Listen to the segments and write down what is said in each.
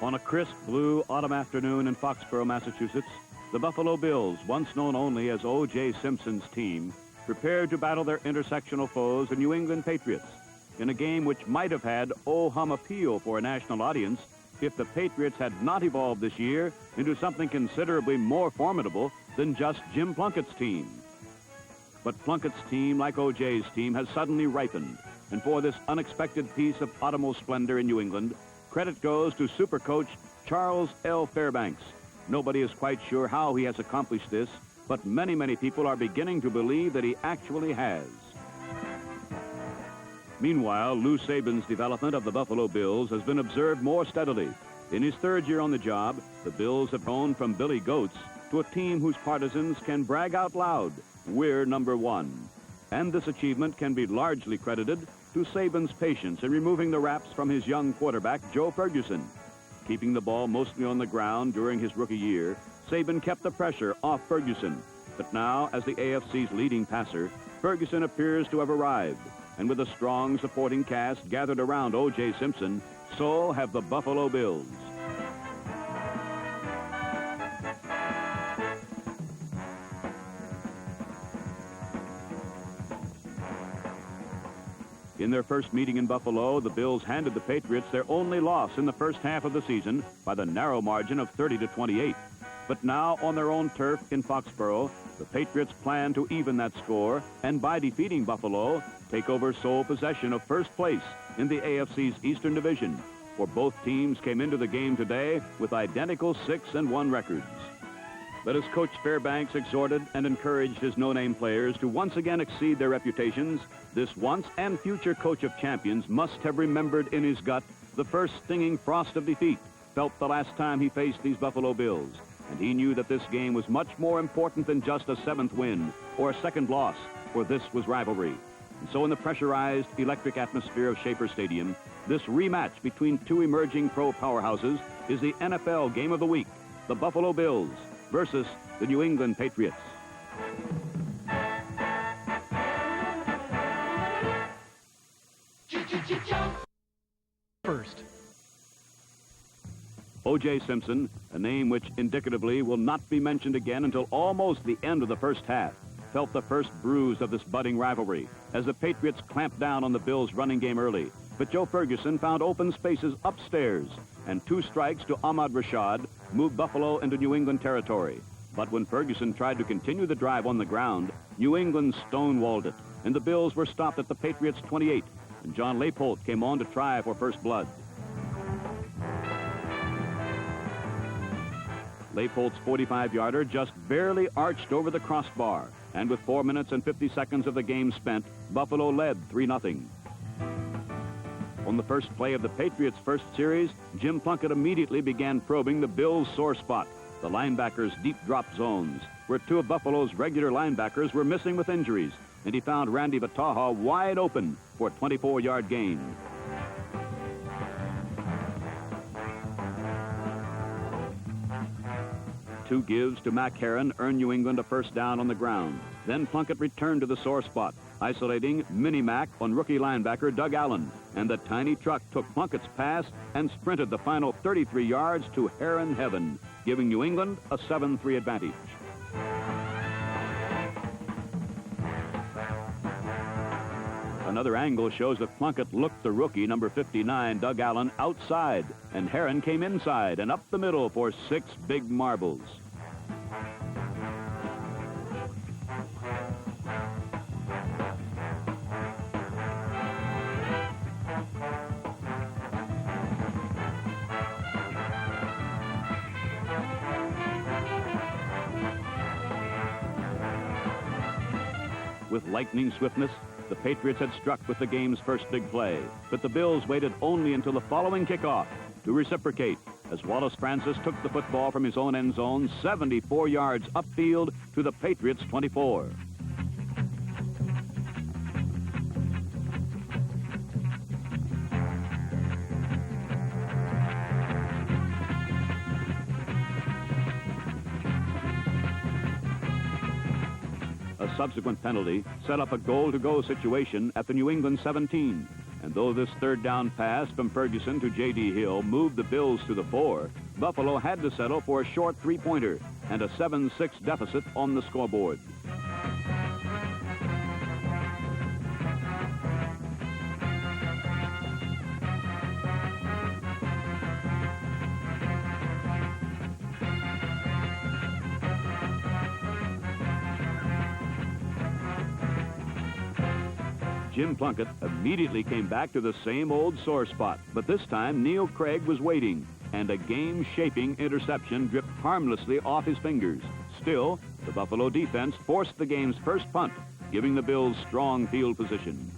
On a crisp blue autumn afternoon in Foxborough, Massachusetts, the Buffalo Bills, once known only as O.J. Simpson's team, prepared to battle their intersectional foes, the New England Patriots, in a game which might have had oh-hum appeal for a national audience if the Patriots had not evolved this year into something considerably more formidable than just Jim Plunkett's team. But Plunkett's team, like O.J.'s team, has suddenly ripened, and for this unexpected piece of autumnal splendor in New England, credit goes to Supercoach Charles L. Fairbanks. Nobody is quite sure how he has accomplished this, but many, many people are beginning to believe that he actually has. Meanwhile, Lou Saban's development of the Buffalo Bills has been observed more steadily. In his third year on the job, the Bills have grown from Billy Goats to a team whose partisans can brag out loud, "We're number one." And this achievement can be largely credited to Saban's patience in removing the wraps from his young quarterback, Joe Ferguson. Keeping the ball mostly on the ground during his rookie year, Saban kept the pressure off Ferguson. But now, as the AFC's leading passer, Ferguson appears to have arrived. And with a strong supporting cast gathered around O.J. Simpson, so have the Buffalo Bills. In their first meeting in Buffalo, the Bills handed the Patriots their only loss in the first half of the season by the narrow margin of 30-28. But now, on their own turf in Foxborough, the Patriots plan to even that score and, by defeating Buffalo, take over sole possession of first place in the AFC's Eastern Division, for both teams came into the game today with identical 6-1 records. But as Coach Fairbanks exhorted and encouraged his no-name players to once again exceed their reputations, this once and future coach of champions must have remembered in his gut the first stinging frost of defeat felt the last time he faced these Buffalo Bills. And he knew that this game was much more important than just a 7th win or a second loss, for this was rivalry. And so in the pressurized, electric atmosphere of Schaefer Stadium, this rematch between two emerging pro powerhouses is the NFL game of the week, the Buffalo Bills versus the New England Patriots. First. O.J. Simpson, a name which indicatively will not be mentioned again until almost the end of the first half, felt the first bruise of this budding rivalry as the Patriots clamped down on the Bills' running game early. But Joe Ferguson found open spaces upstairs, and 2 strikes to Ahmad Rashad moved Buffalo into New England territory. But when Ferguson tried to continue the drive on the ground, New England stonewalled it, and the Bills were stopped at the Patriots' 28, and John Leipold came on to try for first blood. Leipold's 45-yarder just barely arched over the crossbar, and with 4 minutes and 50 seconds of the game spent, Buffalo led 3-0. On the first play of the Patriots' first series, Jim Plunkett immediately began probing the Bills' sore spot, the linebackers' deep drop zones, where 2 of Buffalo's regular linebackers were missing with injuries, and he found Randy Vataha wide open for a 24-yard gain. Two gives to Mac Herron earned New England a first down on the ground. Then Plunkett returned to the sore spot, isolating Mini Mac on rookie linebacker Doug Allen. And the tiny truck took Plunkett's pass and sprinted the final 33 yards to Heron Heaven, giving New England a 7-3 advantage. Another angle shows that Plunkett looked the rookie, number 59, Doug Allen, outside, and Heron came inside and up the middle for 6 big marbles. With lightning swiftness, the Patriots had struck with the game's first big play, but the Bills waited only until the following kickoff to reciprocate as Wallace Francis took the football from his own end zone 74 yards upfield to the Patriots' 24. A subsequent penalty set up a goal-to-go situation at the New England 17. And though this third down pass from Ferguson to J.D. Hill moved the Bills to the 4, Buffalo had to settle for a short three-pointer and a 7-6 deficit on the scoreboard. Jim Plunkett immediately came back to the same old sore spot, but this time Neil Craig was waiting, and a game-shaping interception dripped harmlessly off his fingers. Still, the Buffalo defense forced the game's first punt, giving the Bills strong field position.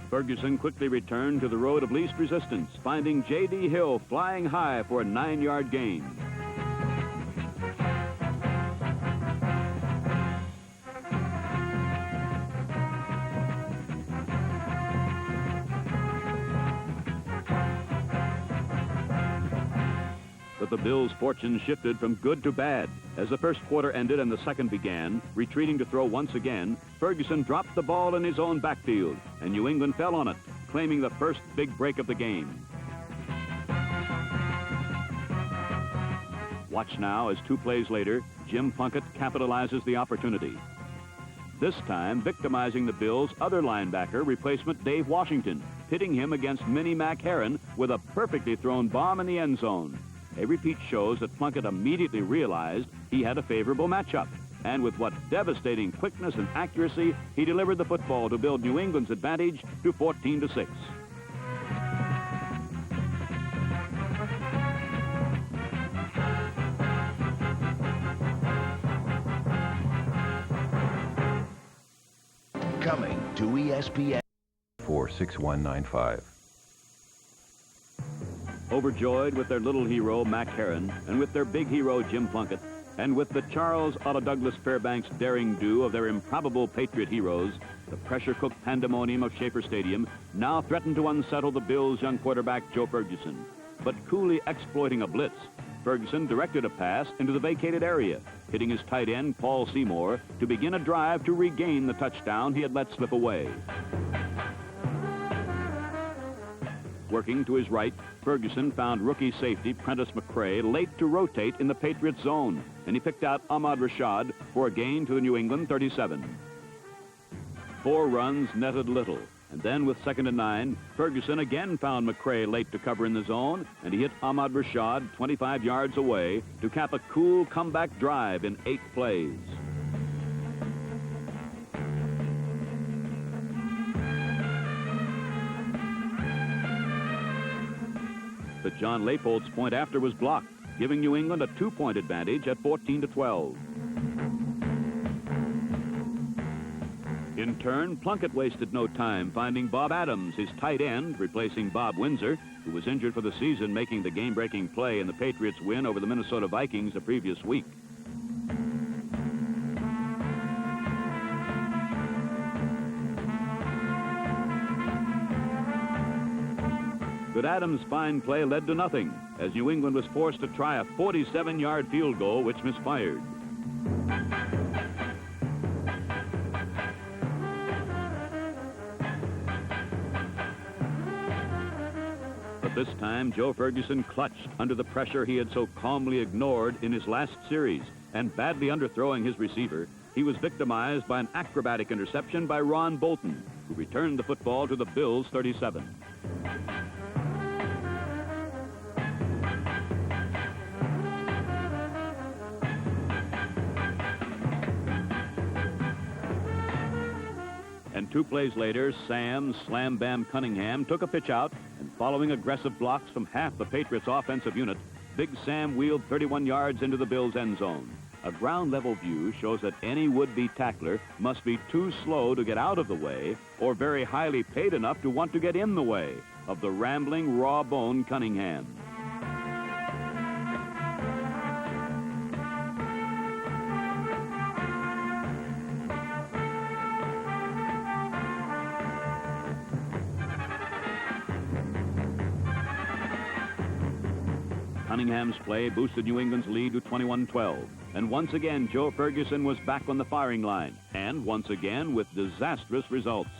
Ferguson quickly returned to the road of least resistance, finding J.D. Hill flying high for a 9-yard gain. But the Bills' fortunes shifted from good to bad. As the first quarter ended and the second began, retreating to throw once again, Ferguson dropped the ball in his own backfield, and New England fell on it, claiming the first big break of the game. Watch now as 2 plays later, Jim Plunkett capitalizes the opportunity. This time, victimizing the Bills' other linebacker, replacement Dave Washington, pitting him against Mini Mac Herron with a perfectly thrown bomb in the end zone. A repeat shows that Plunkett immediately realized he had a favorable matchup. And with what devastating quickness and accuracy, he delivered the football to build New England's advantage to 14-6. Coming to ESPN 46195. Overjoyed with their little hero, Mac Herron, and with their big hero, Jim Plunkett, and with the Charles Otto Douglas Fairbanks daring do of their improbable Patriot heroes, the pressure-cooked pandemonium of Schaefer Stadium now threatened to unsettle the Bills' young quarterback, Joe Ferguson. But coolly exploiting a blitz, Ferguson directed a pass into the vacated area, hitting his tight end, Paul Seymour, to begin a drive to regain the touchdown he had let slip away. Working to his right, Ferguson found rookie safety Prentice McCray late to rotate in the Patriots zone, and he picked out Ahmad Rashad for a gain to the New England 37. 4 runs netted little, and then with 2nd and 9, Ferguson again found McCray late to cover in the zone, and he hit Ahmad Rashad 25 yards away to cap a cool comeback drive in 8 plays. But John Leipold's point after was blocked, giving New England a 2-point advantage at 14-12. In turn, Plunkett wasted no time finding Bob Adams, his tight end, replacing Bob Windsor, who was injured for the season, making the game-breaking play in the Patriots' win over the Minnesota Vikings the previous week. But Adams' fine play led to nothing, as New England was forced to try a 47-yard field goal, which misfired. But this time, Joe Ferguson clutched under the pressure he had so calmly ignored in his last series, and badly underthrowing his receiver, he was victimized by an acrobatic interception by Ron Bolton, who returned the football to the Bills' 37. And 2 plays later, Sam Slam Bam Cunningham took a pitch out, and following aggressive blocks from half the Patriots' offensive unit, Big Sam wheeled 31 yards into the Bills' end zone. A ground-level view shows that any would-be tackler must be too slow to get out of the way or very highly paid enough to want to get in the way of the rambling, raw-boned Cunningham. Cunningham's play boosted New England's lead to 21-12. And once again, Joe Ferguson was back on the firing line, and once again with disastrous results.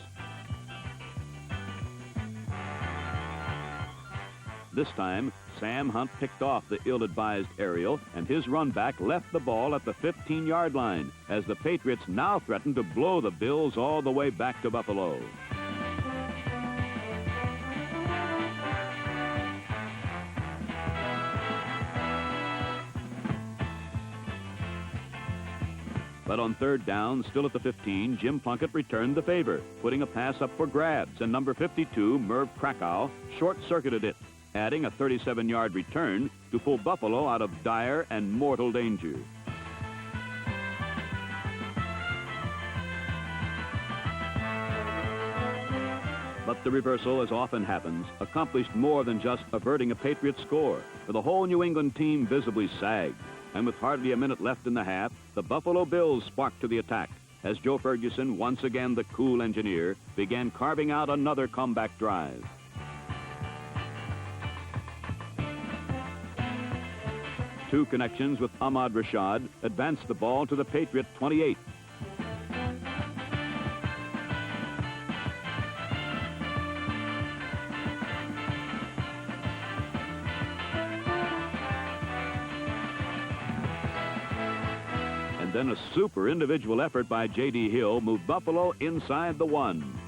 This time, Sam Hunt picked off the ill-advised aerial, and his run back left the ball at the 15-yard line as the Patriots now threatened to blow the Bills all the way back to Buffalo. But on third down, still at the 15, Jim Plunkett returned the favor, putting a pass up for grabs, and number 52, Merv Krakow, short-circuited it, adding a 37-yard return to pull Buffalo out of dire and mortal danger. But the reversal, as often happens, accomplished more than just averting a Patriot score, for the whole New England team visibly sagged. And with hardly a minute left in the half, the Buffalo Bills sparked to the attack as Joe Ferguson, once again the cool engineer, began carving out another comeback drive. Two connections with Ahmad Rashad advanced the ball to the Patriot 28. And then a super individual effort by J.D. Hill moved Buffalo inside the 1.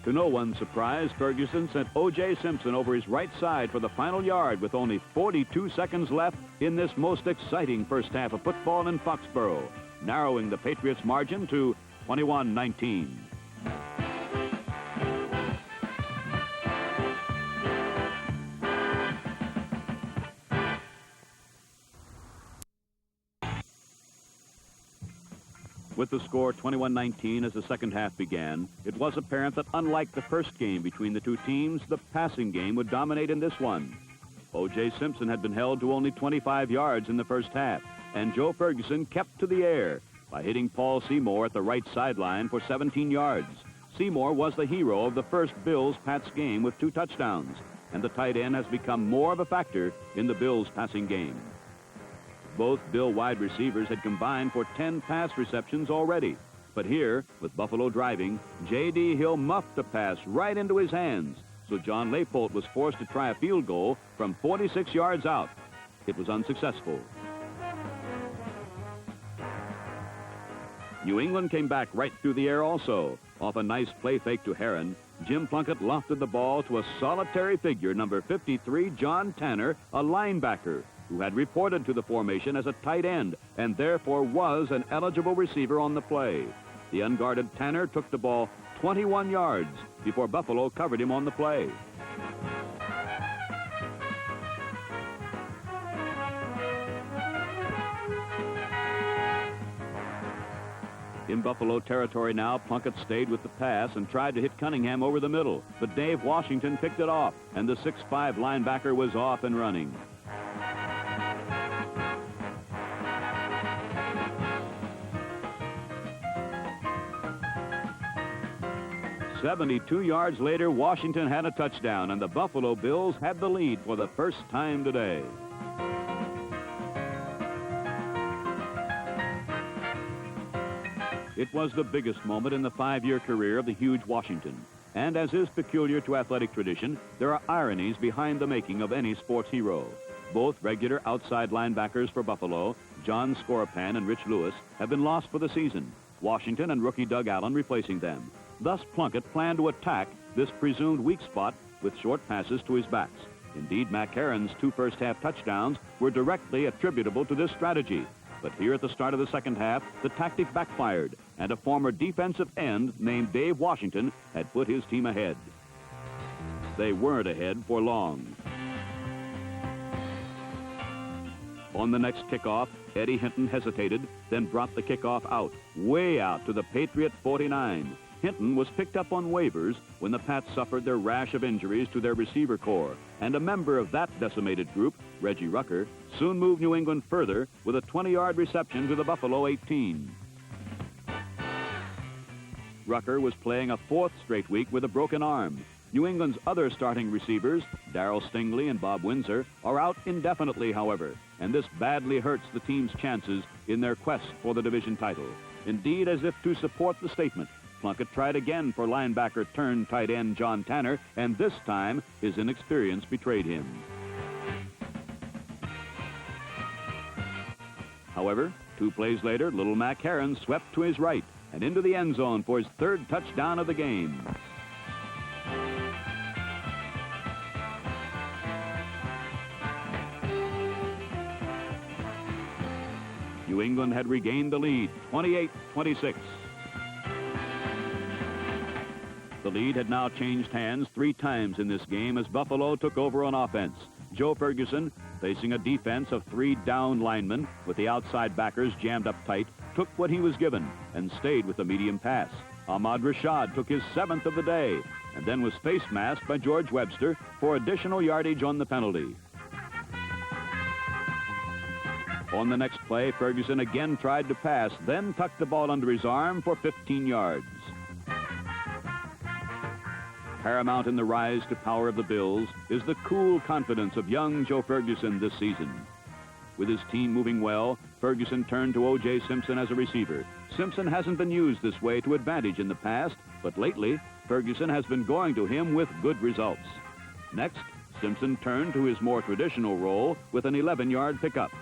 To no one's surprise, Ferguson sent O.J. Simpson over his right side for the final yard with only 42 seconds left in this most exciting first half of football in Foxborough, narrowing the Patriots' margin to 21-19. With the score 21-19 as the second half began, it was apparent that unlike the first game between the two teams, the passing game would dominate in this one. O.J. Simpson had been held to only 25 yards in the first half, and Joe Ferguson kept to the air by hitting Paul Seymour at the right sideline for 17 yards. Seymour was the hero of the first Bills-Pats game with 2 touchdowns, and the tight end has become more of a factor in the Bills' passing game. Both Bill wide receivers had combined for 10 pass receptions already. But here, with Buffalo driving, J.D. Hill muffed a pass right into his hands, so John Leipold was forced to try a field goal from 46 yards out. It was unsuccessful. New England came back right through the air also. Off a nice play fake to Heron, Jim Plunkett lofted the ball to a solitary figure, number 53, John Tanner, a linebacker, who had reported to the formation as a tight end and therefore was an eligible receiver on the play. The unguarded Tanner took the ball 21 yards before Buffalo covered him on the play. In Buffalo territory now, Plunkett stayed with the pass and tried to hit Cunningham over the middle, but Dave Washington picked it off, and the 6'5" linebacker was off and running. 72 yards later, Washington had a touchdown, and the Buffalo Bills had the lead for the first time today. It was the biggest moment in the 5-year career of the huge Washington. And as is peculiar to athletic tradition, there are ironies behind the making of any sports hero. Both regular outside linebackers for Buffalo, John Scorapan and Rich Lewis, have been lost for the season, Washington and rookie Doug Allen replacing them. Thus, Plunkett planned to attack this presumed weak spot with short passes to his backs. Indeed, Mac Heron's 2 first-half touchdowns were directly attributable to this strategy. But here at the start of the second half, the tactic backfired, and a former defensive end named Dave Washington had put his team ahead. They weren't ahead for long. On the next kickoff, Eddie Hinton hesitated, then brought the kickoff out, way out to the Patriot 49. Hinton was picked up on waivers when the Pats suffered their rash of injuries to their receiver corps, and a member of that decimated group, Reggie Rucker, soon moved New England further with a 20-yard reception to the Buffalo 18. Rucker was playing a fourth straight week with a broken arm. New England's other starting receivers, Darryl Stingley and Bob Windsor, are out indefinitely, however, and this badly hurts the team's chances in their quest for the division title. Indeed, as if to support the statement, Plunkett tried again for linebacker turned tight end John Tanner, and this time his inexperience betrayed him. However, 2 plays later, Little Mac Herron swept to his right and into the end zone for his 3rd touchdown of the game. New England had regained the lead, 28-26. The lead had now changed hands 3 times in this game as Buffalo took over on offense. Joe Ferguson, facing a defense of 3 down linemen with the outside backers jammed up tight, took what he was given and stayed with the medium pass. Ahmad Rashad took his 7th of the day and then was face masked by George Webster for additional yardage on the penalty. On the next play, Ferguson again tried to pass, then tucked the ball under his arm for 15 yards. Paramount in the rise to power of the Bills is the cool confidence of young Joe Ferguson this season. With his team moving well, Ferguson turned to O.J. Simpson as a receiver. Simpson hasn't been used this way to advantage in the past, but lately, Ferguson has been going to him with good results. Next, Simpson turned to his more traditional role with an 11-yard pickup.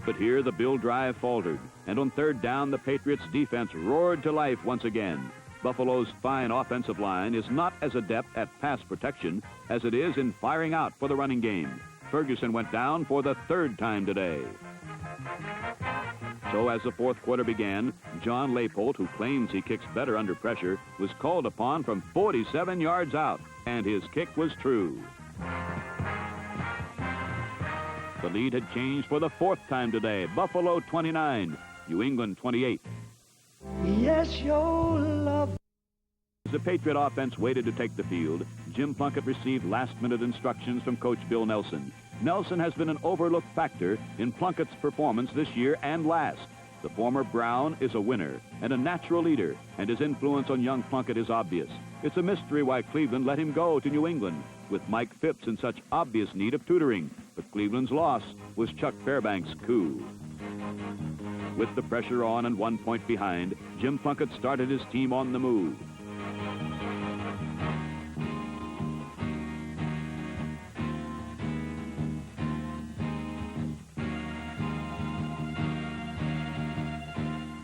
But here the Bill drive faltered, and on 3rd down, the Patriots' defense roared to life once again. Buffalo's fine offensive line is not as adept at pass protection as it is in firing out for the running game. Ferguson went down for the 3rd time today. So as the 4th quarter began, John Leipold, who claims he kicks better under pressure, was called upon from 47 yards out, and his kick was true. The lead had changed for the 4th time today. Buffalo 29, New England 28. Yes, your love. As the Patriot offense waited to take the field, Jim Plunkett received last-minute instructions from Coach Bill Nelson. Nelson has been an overlooked factor in Plunkett's performance this year and last. The former Brown is a winner and a natural leader, and his influence on young Plunkett is obvious. It's a mystery why Cleveland let him go to New England, with Mike Phipps in such obvious need of tutoring. But Cleveland's loss was Chuck Fairbanks' coup. With the pressure on and 1 point behind, Jim Plunkett started his team on the move.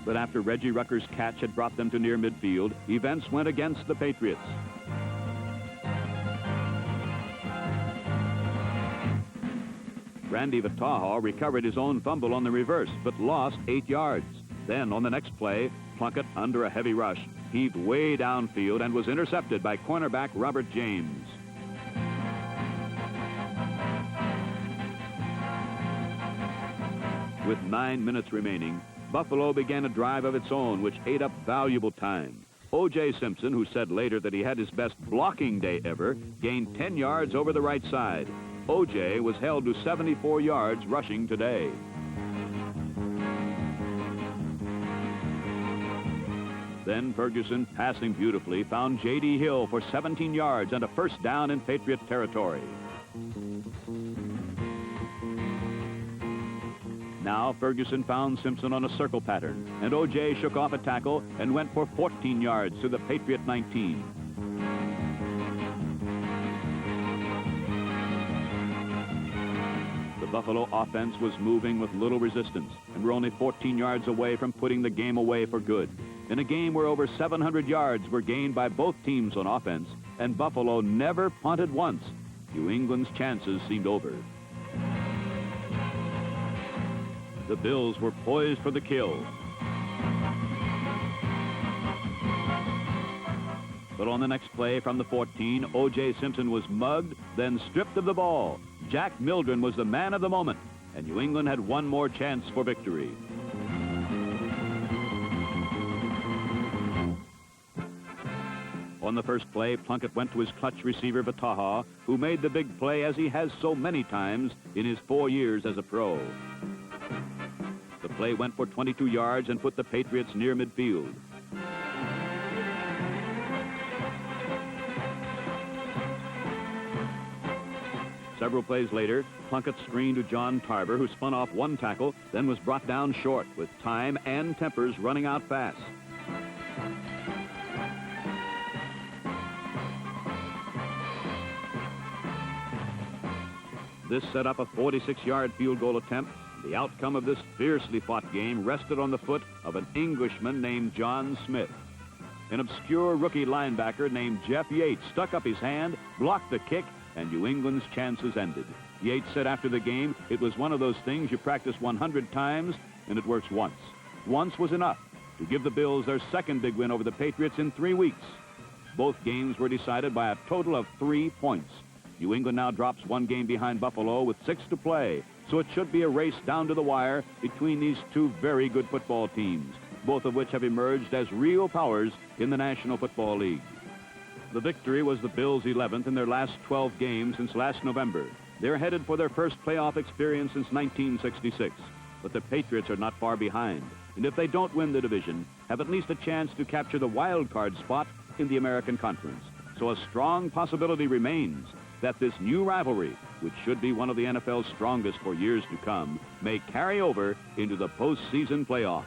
But after Reggie Rucker's catch had brought them to near midfield, events went against the Patriots. Randy Vataha recovered his own fumble on the reverse, but lost 8 yards. Then on the next play, Plunkett, under a heavy rush, heaved way downfield and was intercepted by cornerback Robert James. With 9 minutes remaining, Buffalo began a drive of its own, which ate up valuable time. O.J. Simpson, who said later that he had his best blocking day ever, gained 10 yards over the right side. O.J. was held to 74 yards rushing today. Then Ferguson, passing beautifully, found J.D. Hill for 17 yards and a first down in Patriot territory. Now Ferguson found Simpson on a circle pattern, and O.J. shook off a tackle and went for 14 yards to the Patriot 19. The Buffalo offense was moving with little resistance and were only 14 yards away from putting the game away for good. In a game where over 700 yards were gained by both teams on offense, and Buffalo never punted once, New England's chances seemed over. The Bills were poised for the kill. But on the next play from the 14, O.J. Simpson was mugged, then stripped of the ball. Jack Mildren was the man of the moment, and New England had one more chance for victory. On the first play, Plunkett went to his clutch receiver, Bataha, who made the big play as he has so many times in his 4 years as a pro. The play went for 22 yards and put the Patriots near midfield. Several plays later, Plunkett screened to John Tarver, who spun off one tackle, then was brought down short with time and tempers running out fast. This set up a 46-yard field goal attempt. The outcome of this fiercely fought game rested on the foot of an Englishman named John Smith. An obscure rookie linebacker named Jeff Yates stuck up his hand, blocked the kick, and New England's chances ended. Yates said after the game, it was one of those things you practice 100 times, and it works once. Once was enough to give the Bills their second big win over the Patriots in 3 weeks. Both games were decided by a total of 3 points. New England now drops 1 game behind Buffalo with 6 to play, so it should be a race down to the wire between these two very good football teams, both of which have emerged as real powers in the National Football League. The victory was the Bills' 11th in their last 12 games since last November. They're headed for their first playoff experience since 1966, but the Patriots are not far behind, and if they don't win the division, have at least a chance to capture the wild card spot in the American Conference. So a strong possibility remains that this new rivalry, which should be one of the NFL's strongest for years to come, may carry over into the postseason playoffs.